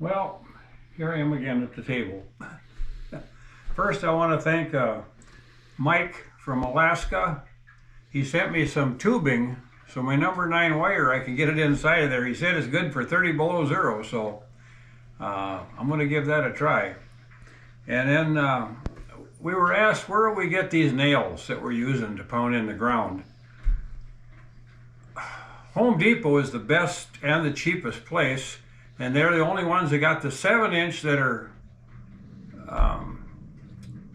Well, here I am again at the table. First, I want to thank Mike from Alaska. He sent me some tubing, so my number 9 wire, I can get it inside of there. He said it's good for 30 below zero, so I'm going to give that a try. And then we were asked, where do we get these nails that we're using to pound in the ground? Home Depot is the best and the cheapest place, and they're the only ones that got the 7-inch that are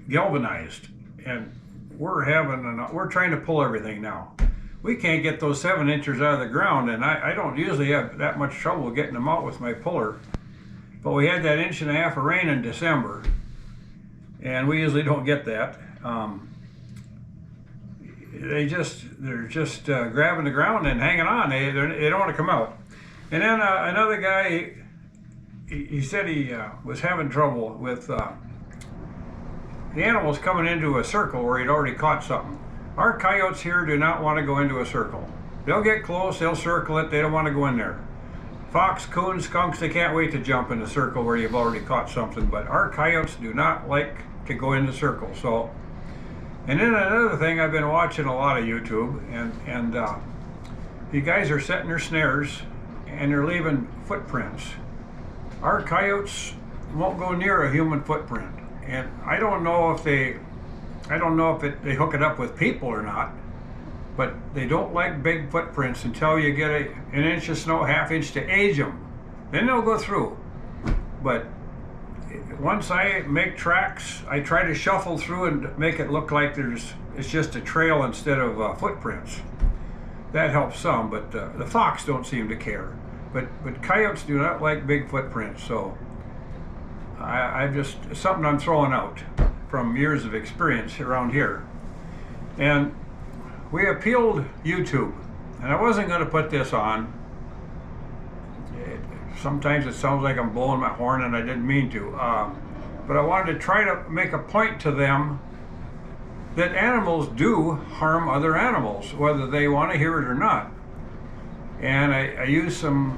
galvanized. And we're trying to pull everything now. We can't get those 7 inches out of the ground, and I don't usually have that much trouble getting them out with my puller. But we had that 1.5 inches of rain in December, and we usually don't get that. They're just grabbing the ground and hanging on. They don't want to come out. And then another guy, he said he was having trouble with the animals coming into a circle where he'd already caught something. Our coyotes here do not want to go into a circle. They'll get close, they'll circle it, they don't want to go in there. Fox, coon, skunks, they can't wait to jump in the circle where you've already caught something, but our coyotes do not like to go in the circle. So, and then another thing, I've been watching a lot of YouTube, and you guys are setting their snares and they're leaving footprints. Our coyotes won't go near a human footprint, and I don't know if they hook it up with people or not, but they don't like big footprints until you get an 1 inch of snow, 1/2 inch to age them. Then they'll go through. But once I make tracks, I try to shuffle through and make it look like it's just a trail instead of footprints. That helps some, but the fox don't seem to care. But coyotes do not like big footprints, so I've just, something I'm throwing out from years of experience around here. And we appealed YouTube, and I wasn't going to put this on. Sometimes it sounds like I'm blowing my horn, and I didn't mean to. But I wanted to try to make a point to them that animals do harm other animals, whether they want to hear it or not. And I used some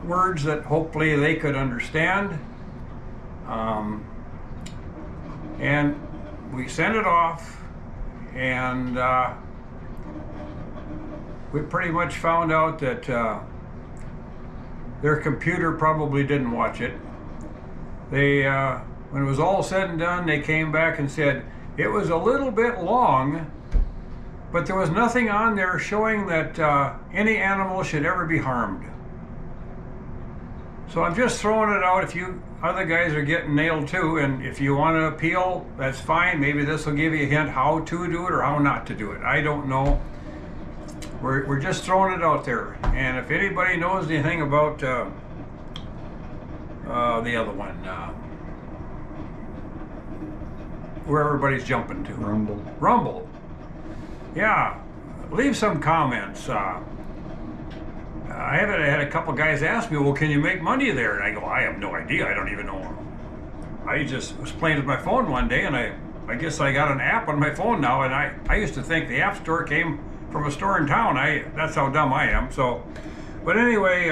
words that hopefully they could understand. And we sent it off, and we pretty much found out that their computer probably didn't watch it. They, when it was all said and done, they came back and said it was a little bit long, but there was nothing on there showing that any animal should ever be harmed. So I'm just throwing it out. If you other guys are getting nailed too, and if you want to appeal, that's fine. Maybe this will give you a hint how to do it or how not to do it. I don't know. We're just throwing it out there. And if anybody knows anything about the other one, where everybody's jumping to. Rumble. Yeah, leave some comments. I had a couple guys ask me, well, can you make money there? And I go, I have no idea. I don't even know. I just was playing with my phone one day, and I guess I got an app on my phone now, and I used to think the app store came from a store in town. That's how dumb I am. So, but anyway,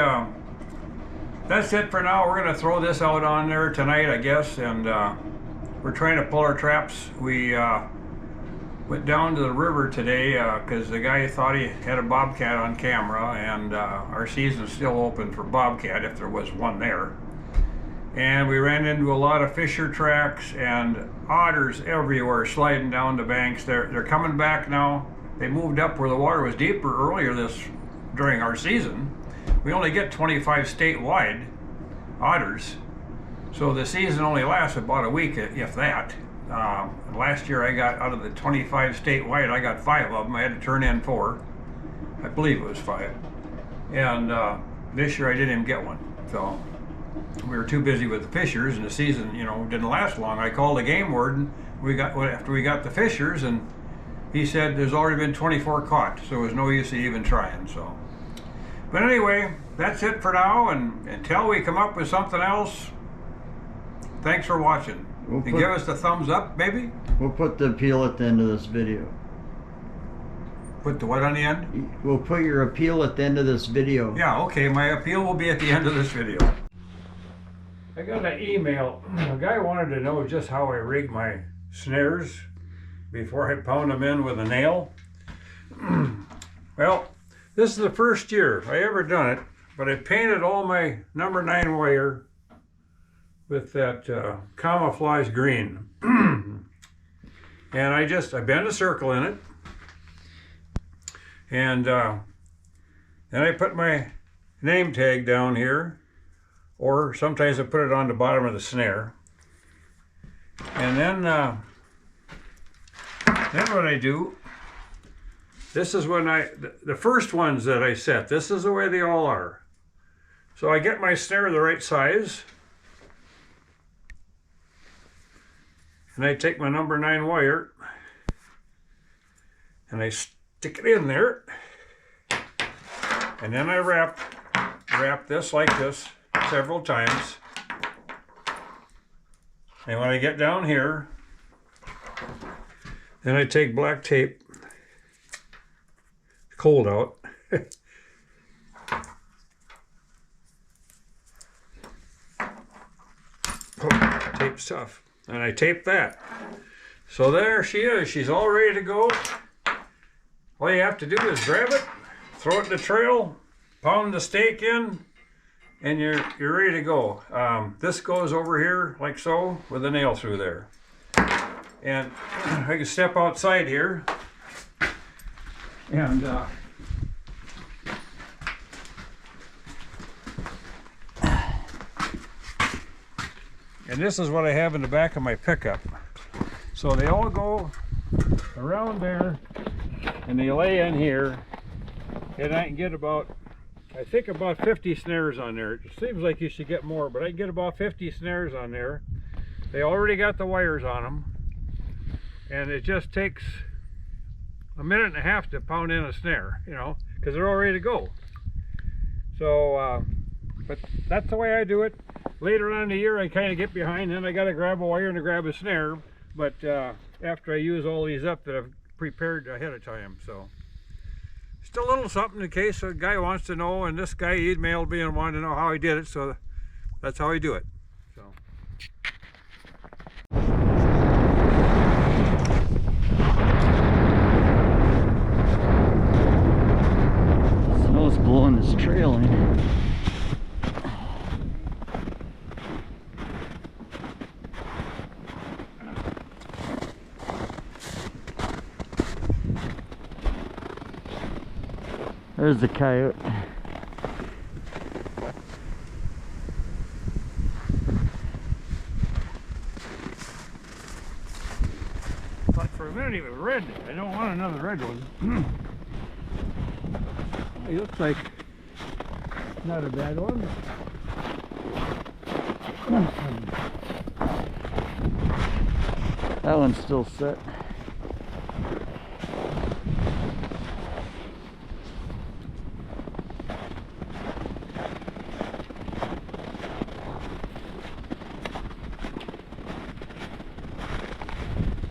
that's it for now. We're gonna throw this out on there tonight, I guess, and we're trying to pull our traps. We went down to the river today because the guy thought he had a bobcat on camera, and our season's still open for bobcat if there was one there. And we ran into a lot of fisher tracks and otters everywhere sliding down the banks. They're coming back now. They moved up where the water was deeper earlier during our season. We only get 25 statewide otters, so the season only lasts about a week, if that. Last year I got, out of the 25 statewide, I got 5 of them. I had to turn in 4. I believe it was 5. And this year I didn't even get one. So we were too busy with the fishers, and the season, didn't last long. I called the game warden after we got the fishers, and he said there's already been 24 caught, so there's no use of even trying. So, but anyway, that's it for now, and until we come up with something else, thanks for watching. And give us the thumbs up, maybe? We'll put the appeal at the end of this video. Put the what on the end? We'll put your appeal at the end of this video. Yeah, okay, my appeal will be at the end of this video. I got an email. A guy wanted to know just how I rig my snares before I pound them in with a nail. Well, this is the first year I ever done it, but I painted all my number 9 wire with that camouflage green. And I bend a circle in it, and then I put my name tag down here, or sometimes I put it on the bottom of the snare. And then what I do, this is when the first ones that I set, this is the way they all are. So I get my snare the right size, and I take my number 9 wire and I stick it in there, and then I wrap this like this several times. And when I get down here, then I take black tape, cold out, tape's tough, and I tape that. So there she is. She's all ready to go. All you have to do is grab it, throw it in the trail, pound the stake in, and you're ready to go. This goes over here like so with a nail through there. And I can step outside here, and this is what I have in the back of my pickup. So they all go around there, and they lay in here, and I can get about, I think about 50 snares on there. It seems like you should get more, but I can get about 50 snares on there. They already got the wires on them, and it just takes a minute and a half to pound in a snare, you know, because they're all ready to go. So, but that's the way I do it. Later on in the year, I kind of get behind, then I got to grab a wire and grab a snare. But after I use all these up that I've prepared ahead of time, so just a little something in case a guy wants to know. And this guy emailed me and wanted to know how he did it, so that's how I do it. So. Snow's blowing this trail in. There's the coyote. But for a minute he was red. I don't want another red one. He looks like not a bad one. That one's still set.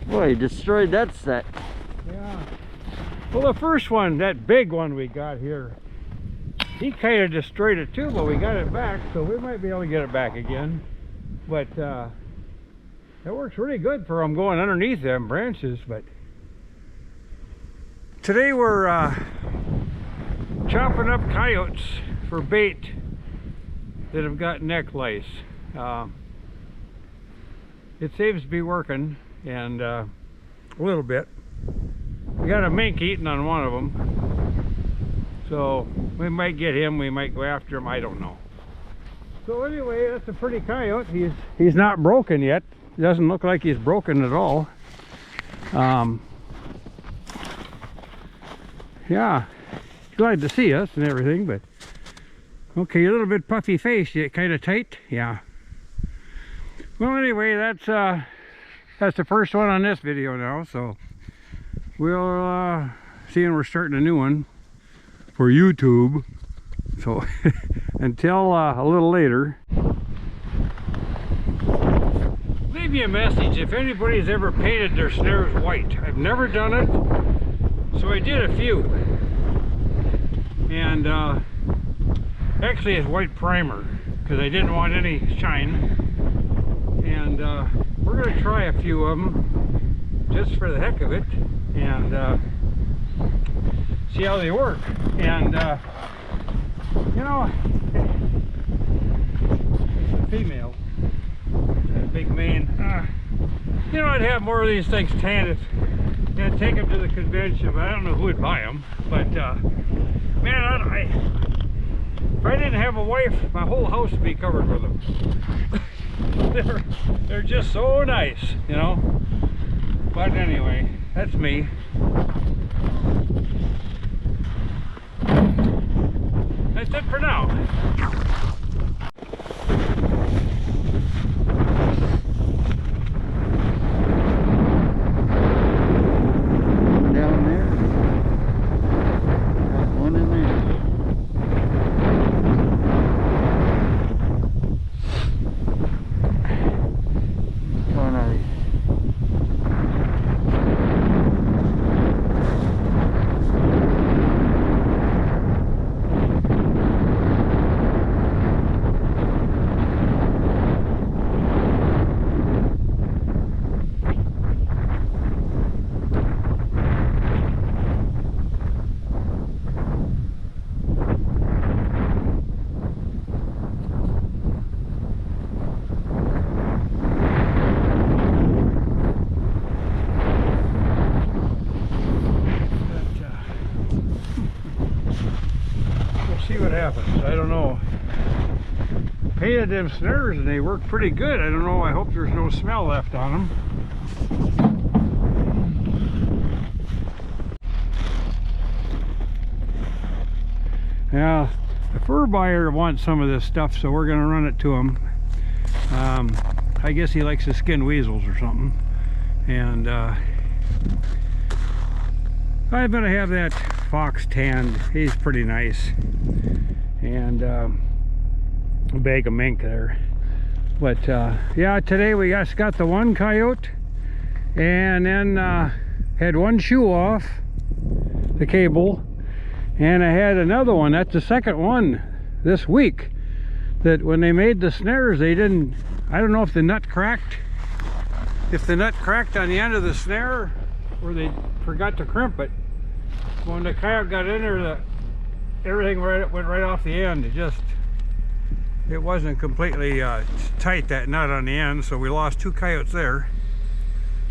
Boy, he destroyed that set. Yeah. Well, the first one, that big one we got here, he kind of destroyed it too, but we got it back, so we might be able to get it back again. But that works really good for them going underneath them branches. But today we're chopping up coyotes for bait that have got neck lice. It seems to be working, and a little bit. We got a mink eating on one of them, so we might get him, we might go after him, I don't know. So anyway, that's a pretty coyote. He's not broken yet. He doesn't look like he's broken at all. Yeah, glad to see us and everything, but okay, a little bit puffy face, kind of tight. Yeah. Well, anyway, that's the first one on this video now, so we'll see, and we're starting a new one for YouTube. So until a little later, leave me a message if anybody's ever painted their snares white. I've never done it, so I did a few, and actually it's white primer. because I didn't want any shine. And we're going to try a few of them just for the heck of it, and see how they work. And you know, it's a female, a big mane. You know, I'd have more of these things tanned and take them to the convention, but I don't know who would buy them. But man, if I didn't have a wife, my whole house would be covered with them. they're just so nice, you know. But anyway, that's me. That's it for now. See what happens. I don't know. Painted them snares and they work pretty good. I don't know. I hope there's no smell left on them. Yeah, the fur buyer wants some of this stuff, so we're going to run it to him. I guess he likes to skin weasels or something. And I'm going to have that fox tanned. He's pretty nice. And a bag of mink there. But yeah, today we got the one coyote, and then had one shoe off the cable, and I had another one. That's the second one this week that when they made the snares, they didn't, I don't know if the nut cracked, on the end of the snare, or they forgot to crimp it. When the coyote got in there, everything went right off the end. It wasn't completely tight, that nut on the end, so we lost 2 coyotes there.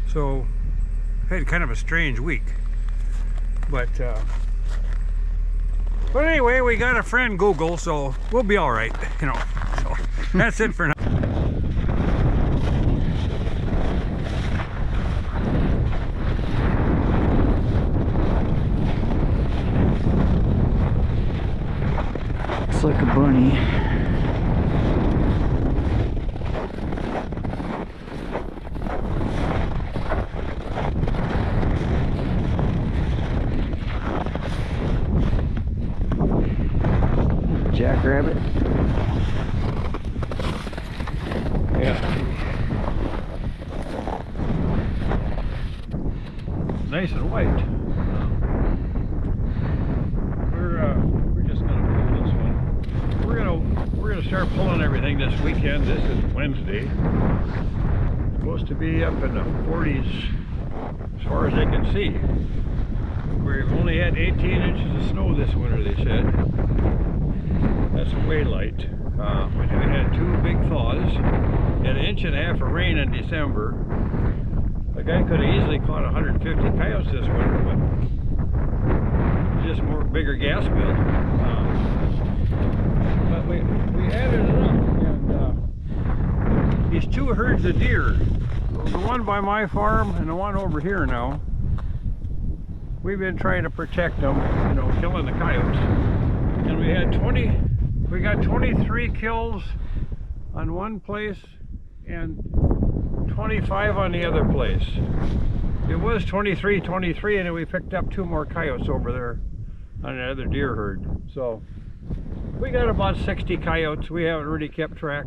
So had kind of a strange week. But anyway, we got a friend Google, so we'll be all right, you know. So that's it for now. Like a bunny. Jackrabbit. Yeah. Nice and white. We're gonna start pulling everything this weekend. This is Wednesday. It's supposed to be up in the 40s as far as I can see. We've only had 18 inches of snow this winter, they said. That's way light. We had 2 big thaws and 1.5 inches of rain in December. A guy could have easily caught 150 coyotes this winter, but just bigger gas bill. But we added it up, and these 2 herds of deer, the one by my farm and the one over here now, we've been trying to protect them, you know, killing the coyotes. And we got 23 kills on one place and 25 on the other place. It was 23, and then we picked up 2 more coyotes over there on another deer herd. So we got about 60 coyotes. We haven't really kept track,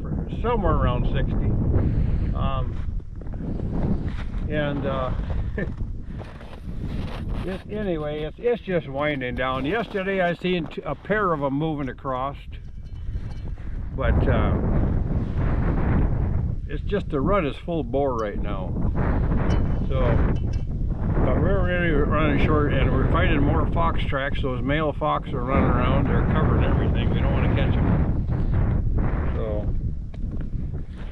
for somewhere around 60. Anyway, it's just winding down. Yesterday I seen a pair of them moving across, but it's just the rut is full bore right now. So, but we're really running short, and we're finding more fox tracks. Those male fox are running around. They're covering everything. We don't want to catch them. So,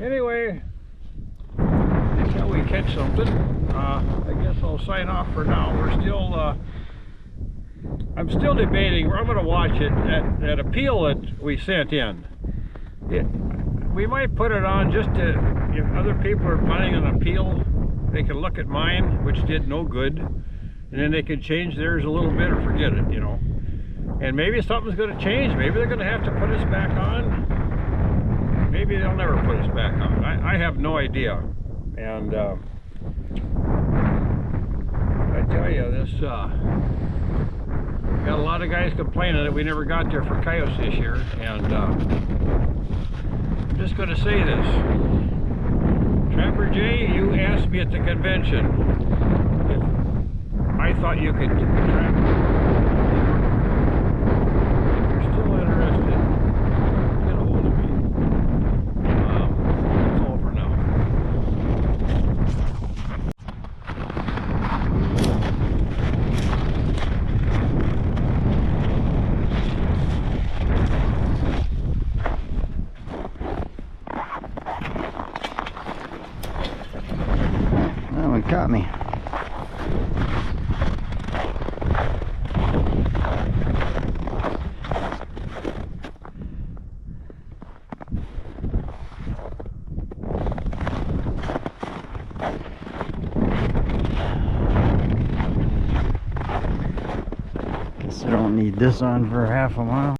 anyway, until we catch something, I guess I'll sign off for now. We're still, I'm still debating. I'm going to watch it. That appeal that we sent in. We might put it on just to, if other people are planning an appeal, they can look at mine, which did no good, and then they can change theirs a little bit or forget it, you know. And maybe something's going to change. Maybe they're going to have to put us back on. Maybe they'll never put us back on. I have no idea. And I tell you, this got a lot of guys complaining that we never got there for coyotes this year. And I'm just going to say this. Trapper Jay, you asked me at the convention if I thought you could trap. If you're still interested, get a hold of me. That's all for now. That one caught me. Guess I don't need this on for half a mile.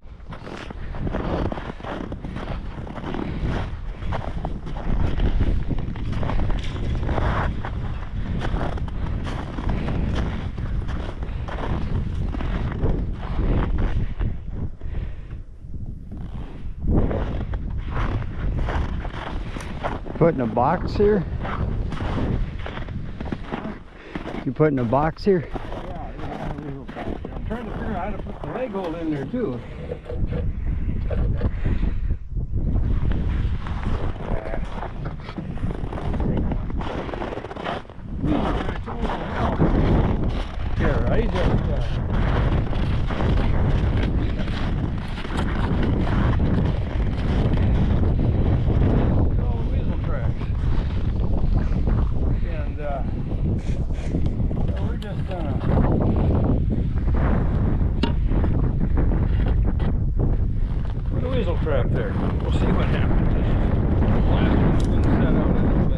Putting a box here? You putting a box here? Yeah, I'm trying to figure out how to put the leg hold in there too. Here, I just weasel tracks. And so we're just gonna put a weasel trap there. We'll see what happens. This last one's gonna set out a little bit.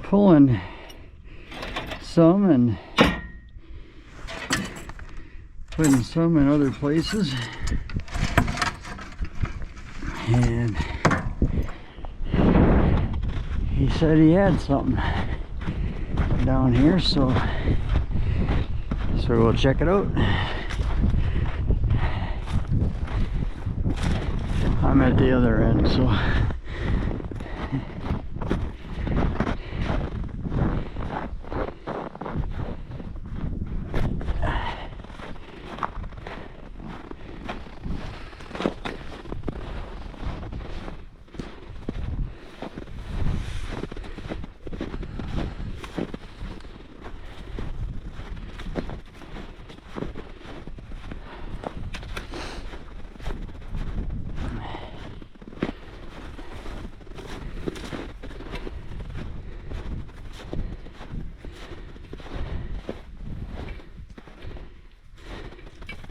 Pulling some and putting some in other places, and he said he had something down here, so we'll check it out. I'm at the other end, so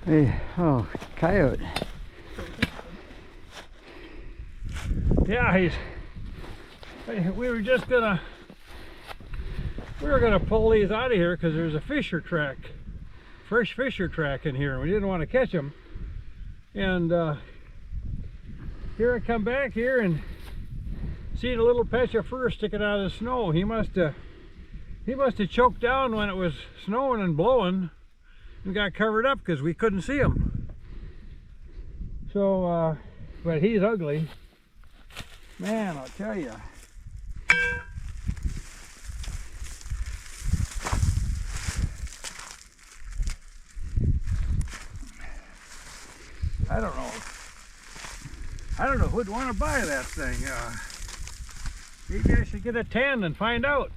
hey, oh, coyote. Yeah, we were gonna pull these out of here because there's a fresh fisher track in here, and we didn't want to catch them. And here I come back here and see the little patch of fur sticking out of the snow. He must have choked down when it was snowing and blowing and got covered up because we couldn't see him. So, but he's ugly. Man, I'll tell you. I don't know. I don't know who'd want to buy that thing. Maybe I should get a 10 and find out.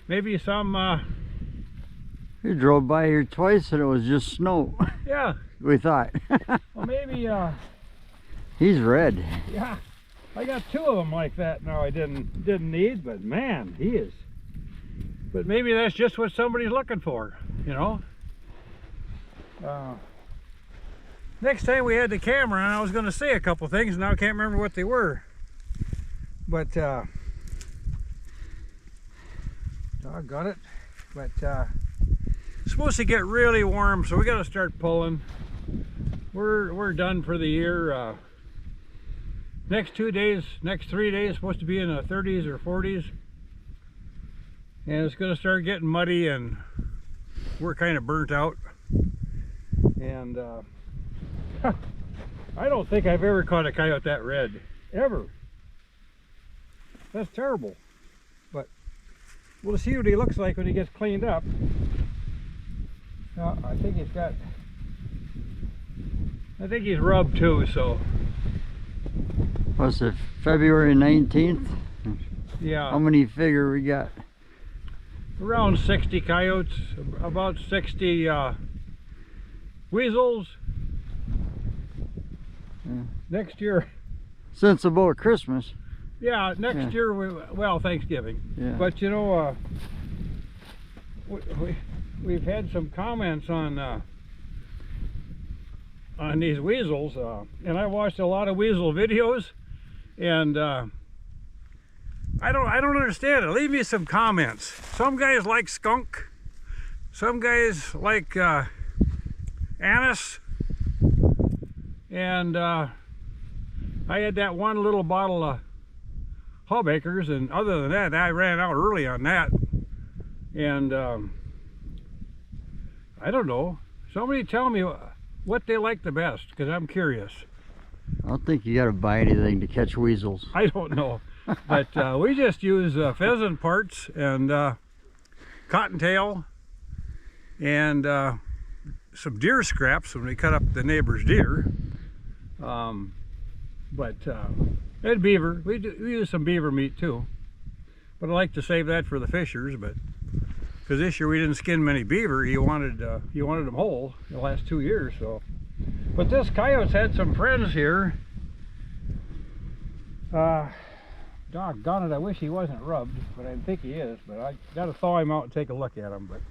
Maybe some, You drove by here twice and it was just snow. yeah. We thought. Well, maybe, He's red. yeah. I got 2 of them like that now I didn't need, but man, he is. But maybe that's just what somebody's looking for, you know? Next time we had the camera, and I was going to say a couple things, and now I can't remember what they were. But, doggone it. But, it's supposed to get really warm, so we got to start pulling. We're done for the year. Next 2 days, next 3 days, supposed to be in the 30s or 40s. And it's going to start getting muddy, and we're kind of burnt out. And, I don't think I've ever caught a coyote that red, ever. That's terrible. But we'll see what he looks like when he gets cleaned up. I think he's rubbed too, so. What's it, February 19th? Yeah. How many figure we got? Around 60 coyotes, about 60 weasels. Yeah. Next year. Since about Christmas. Yeah, next year, well, Thanksgiving. Yeah. But you know, we've had some comments on these weasels, and I watched a lot of weasel videos, and I don't understand it. Leave me some comments. Some guys like skunk, some guys like anise, and I had that one little bottle of Hubacres, and other than that, I ran out early on that. And I don't know. Somebody tell me what they like the best, because I'm curious. I don't think you got to buy anything to catch weasels. I don't know. But we just use pheasant parts and cottontail and some deer scraps when we cut up the neighbor's deer. And beaver. We use some beaver meat too. But I like to save that for the fishers. But because this year we didn't skin many beaver, he wanted them whole the last 2 years. So, but this coyote's had some friends here. Doggone it, I wish he wasn't rubbed, but I think he is. But I got to thaw him out and take a look at him. But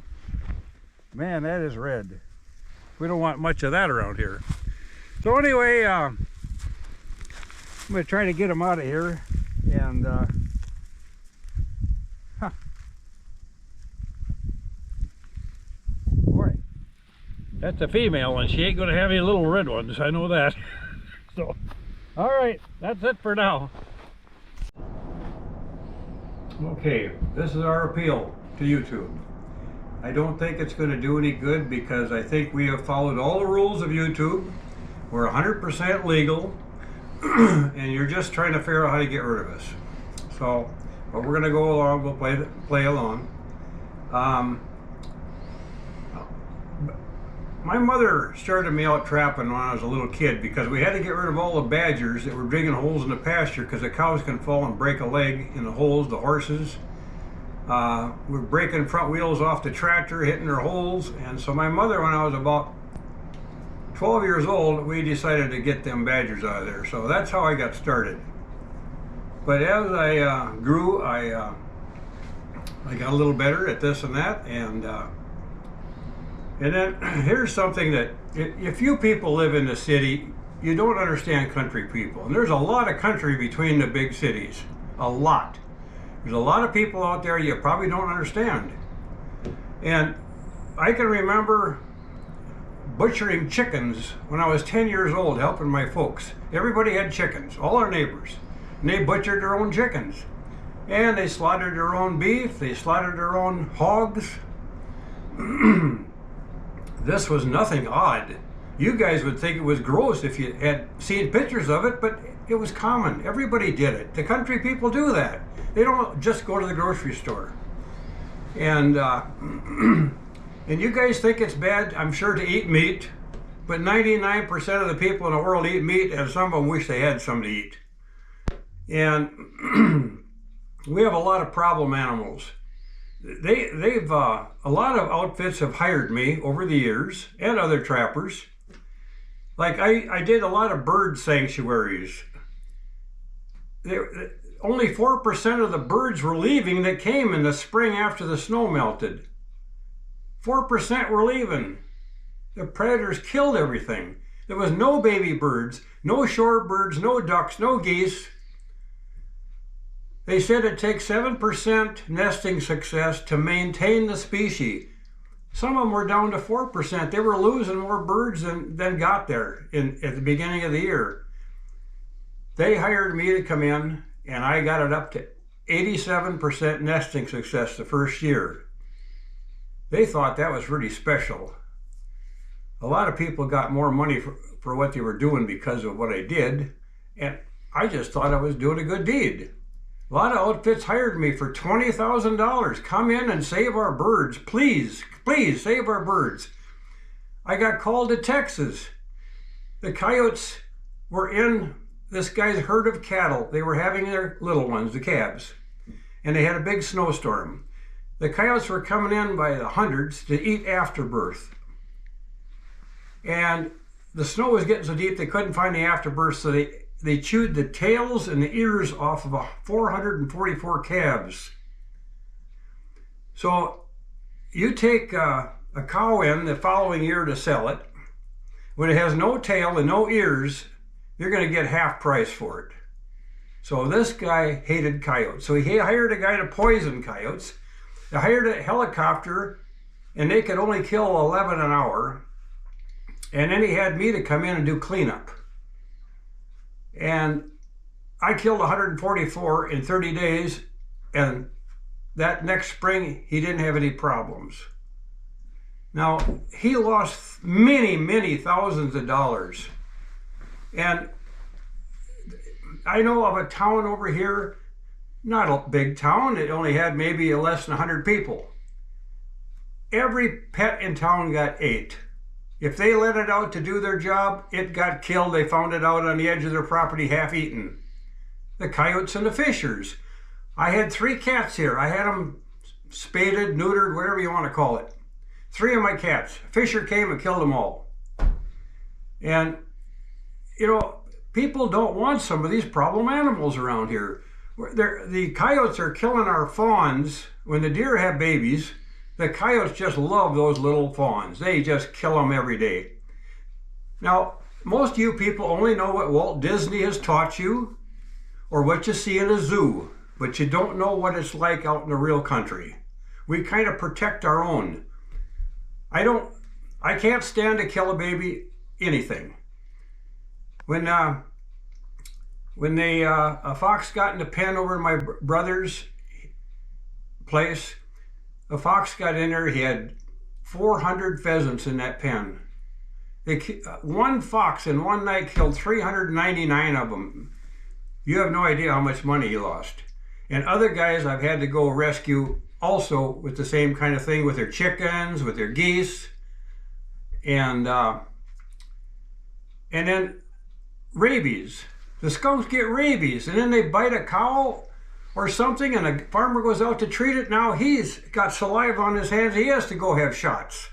man, that is red. We don't want much of that around here. So anyway, I'm going to try to get him out of here. And boy, that's a female, and she ain't going to have any little red ones. I know that. So, all right, that's it for now. Okay, this is our appeal to YouTube. I don't think it's going to do any good because I think we have followed all the rules of YouTube. We're 100% legal, and you're just trying to figure out how to get rid of us. So, but we're going to go along. We'll play along. My mother started me out trapping when I was a little kid because we had to get rid of all the badgers that were digging holes in the pasture because the cows can fall and break a leg in the holes, the horses. We're breaking front wheels off the tractor, hitting their holes. And so my mother, when I was about 12 years old, we decided to get them badgers out of there. So that's how I got started. But as I grew, I got a little better at this and that. And then here's something that if you people live in the city, you don't understand country people. And there's a lot of country between the big cities. A lot. There's a lot of people out there you probably don't understand. And I can remember butchering chickens when I was 10 years old, helping my folks. Everybody had chickens, all our neighbors. And they butchered their own chickens. And they slaughtered their own beef, they slaughtered their own hogs. This was nothing odd. You guys would think it was gross if you had seen pictures of it, but it was common. Everybody did it. The country people do that. They don't just go to the grocery store. And and you guys think it's bad, I'm sure, to eat meat. but 99% of the people in the world eat meat, and some of them wish they had some to eat. And we have a lot of problem animals. They've a lot of outfits have hired me over the years, and other trappers. Like I did a lot of bird sanctuaries. Only 4% of the birds were leaving that came in the spring after the snow melted. 4% were leaving. The predators killed everything. There was no baby birds, no shorebirds, no ducks, no geese. They said it takes 7% nesting success to maintain the species. Some of them were down to 4%. They were losing more birds than got there at the beginning of the year. They hired me to come in, and I got it up to 87% nesting success the first year. They thought that was really special. A lot of people got more money for what they were doing because of what I did, and I just thought I was doing a good deed. A lot of outfits hired me for $20,000. Come in and save our birds. Please, please save our birds. I got called to Texas. The coyotes were in this guy's herd of cattle. They were having their little ones, the calves, and they had a big snowstorm. The coyotes were coming in by the hundreds to eat afterbirth. And the snow was getting so deep they couldn't find the afterbirth, so they chewed the tails and the ears off of 444 calves. So you take a cow in the following year to sell it. When it has no tail and no ears, you're going to get half price for it. So this guy hated coyotes. So he hired a guy to poison coyotes. They hired a helicopter, and they could only kill 11 an hour. And then he had me to come in and do cleanup. And I killed 144 in 30 days, and that next spring, he didn't have any problems. Now, he lost many, many thousands of dollars. And I know of a town over here, not a big town, it only had maybe less than 100 people. Every pet in town got ate. If they let it out to do their job, it got killed. They found it out on the edge of their property half eaten. The coyotes and the fishers. I had 3 cats here. I had them spaded, neutered, whatever you want to call it. 3 of my cats. A fisher came and killed them all. And, you know, people don't want some of these problem animals around here. The coyotes are killing our fawns. When the deer have babies, the coyotes just love those little fawns. They just kill them every day. Now, most of you people only know what Walt Disney has taught you or what you see in a zoo, but you don't know what it's like out in the real country. We kind of protect our own. I can't stand to kill a baby, anything. When a fox got in the pen over in my brother's place, a fox got in there. He had 400 pheasants in that pen. One fox in one night killed 399 of them. You have no idea how much money he lost. And other guys I've had to go rescue also with the same kind of thing, with their chickens, with their geese, and then rabies. The skunks get rabies, and then they bite a cow or something, and a farmer goes out to treat it. Now he's got saliva on his hands. He has to go have shots.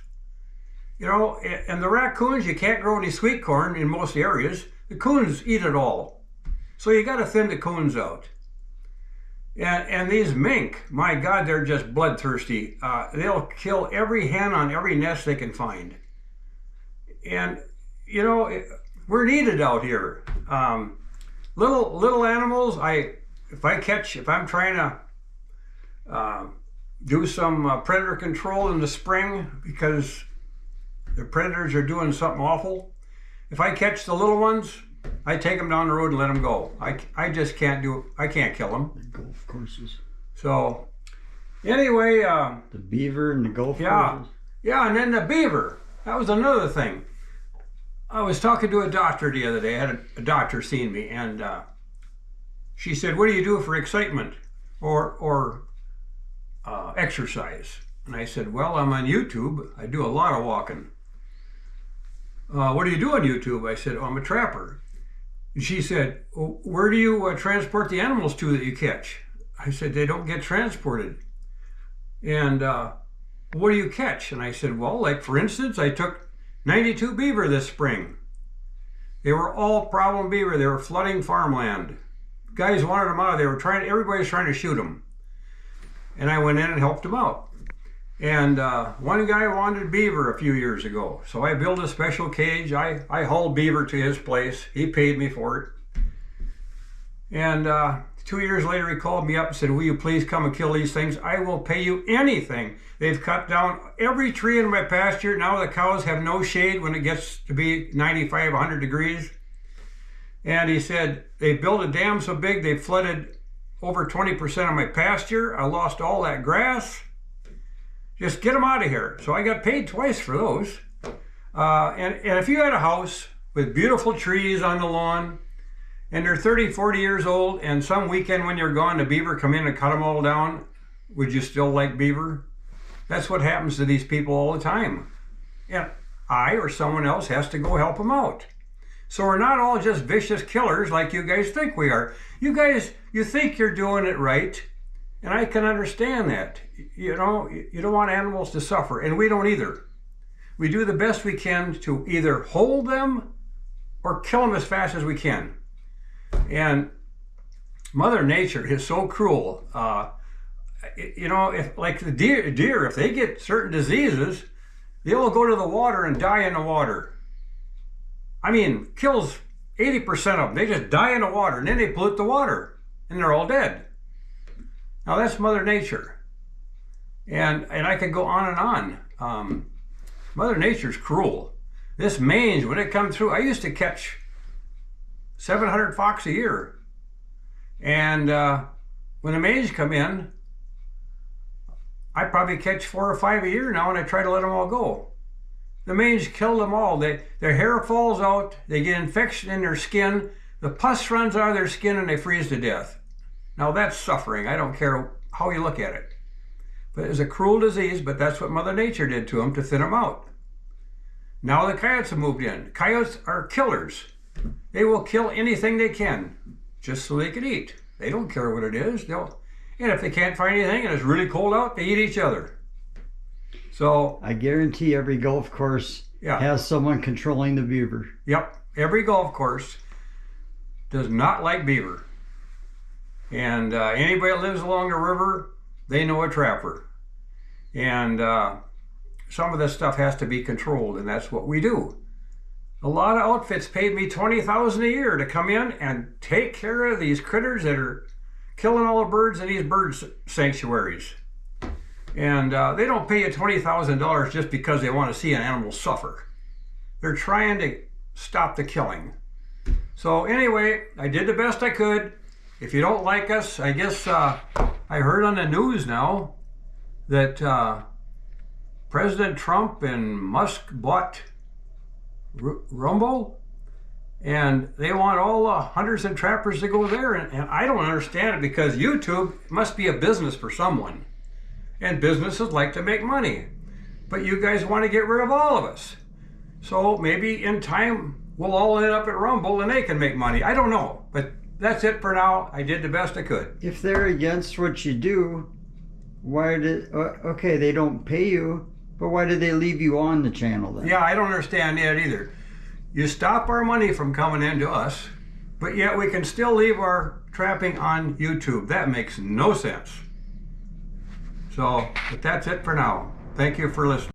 You know, and the raccoons, you can't grow any sweet corn in most areas. The coons eat it all. So you got to thin the coons out. And these mink, my God, they're just bloodthirsty. They'll kill every hen on every nest they can find. And, you know, we're needed out here. Little animals, if I'm trying to do some predator control in the spring because the predators are doing something awful, if I catch the little ones, I take them down the road and let them go. I just can't do it. I can't kill them. The golf courses. So, anyway. The beaver and the golf courses. Yeah, and then the beaver. That was another thing. I was talking to a doctor the other day. I had a doctor seen me, and she said, "What do you do for excitement or exercise?" And I said, "Well, I'm on YouTube. I do a lot of walking." what do you do on YouTube? I said, oh, I'm a trapper. And she said, well, where do you transport the animals to that you catch? I said, they don't get transported. And what do you catch? And I said, well, like for instance, I took 92 beaver this spring. They were all problem beaver. They were flooding farmland. Guys wanted them out. Everybody was trying to shoot them. And I went in and helped them out. And one guy wanted beaver a few years ago. So I built a special cage. I hauled beaver to his place. He paid me for it. And 2 years later, he called me up and said, will you please come and kill these things? I will pay you anything. They've cut down every tree in my pasture. Now the cows have no shade when it gets to be 95, 100 degrees. And he said, they built a dam so big, they flooded over 20% of my pasture. I lost all that grass. Just get them out of here. So I got paid twice for those. And if you had a house with beautiful trees on the lawn, and they're 30, 40 years old, and some weekend when you're gone, the beaver come in and cut them all down, would you still like beaver? That's what happens to these people all the time. And I or someone else has to go help them out. So we're not all just vicious killers like you guys think we are. You guys, you think you're doing it right, and I can understand that. You know, you don't want animals to suffer, and we don't either. We do the best we can to either hold them or kill them as fast as we can. And Mother Nature is so cruel. You know, if like the deer, if they get certain diseases, they will go to the water and die in the water. I mean, kills 80% of them. They just die in the water, and then they pollute the water, and they're all dead. Now that's Mother Nature. And I could go on and on. Mother Nature's cruel. This mange, when it comes through, I used to catch 700 fox a year. And when the mange come in, I probably catch 4 or 5 a year now, and I try to let them all go. The mange kill them all. Their hair falls out, they get infection in their skin, the pus runs out of their skin, and they freeze to death. Now that's suffering. I don't care how you look at it. But it's a cruel disease, but that's what Mother Nature did to them to thin them out. Now the coyotes have moved in. Coyotes are killers. They will kill anything they can just so they can eat. They don't care what it is. And if they can't find anything and it's really cold out, they eat each other. So I guarantee every golf course has someone controlling the beaver. Yep. Every golf course does not like beaver. And anybody that lives along the river, they know a trapper. And some of this stuff has to be controlled, and that's what we do. A lot of outfits paid me $20,000 a year to come in and take care of these critters that are killing all the birds in these bird sanctuaries. And they don't pay you $20,000 just because they want to see an animal suffer. They're trying to stop the killing. So anyway, I did the best I could. If you don't like us, I guess I heard on the news now that President Trump and Musk bought Rumble, and they want all the hunters and trappers to go there, and I don't understand it, because YouTube must be a business for someone, and businesses like to make money, but you guys want to get rid of all of us. So maybe in time we'll all end up at Rumble and they can make money. I don't know, but that's it for now. I did the best I could. If they're against what you do, why did okay, they don't pay you, but why did they leave you on the channel then? Yeah, I don't understand that either. You stop our money from coming into us, but yet we can still leave our trapping on YouTube. That makes no sense. So, but that's it for now. Thank you for listening.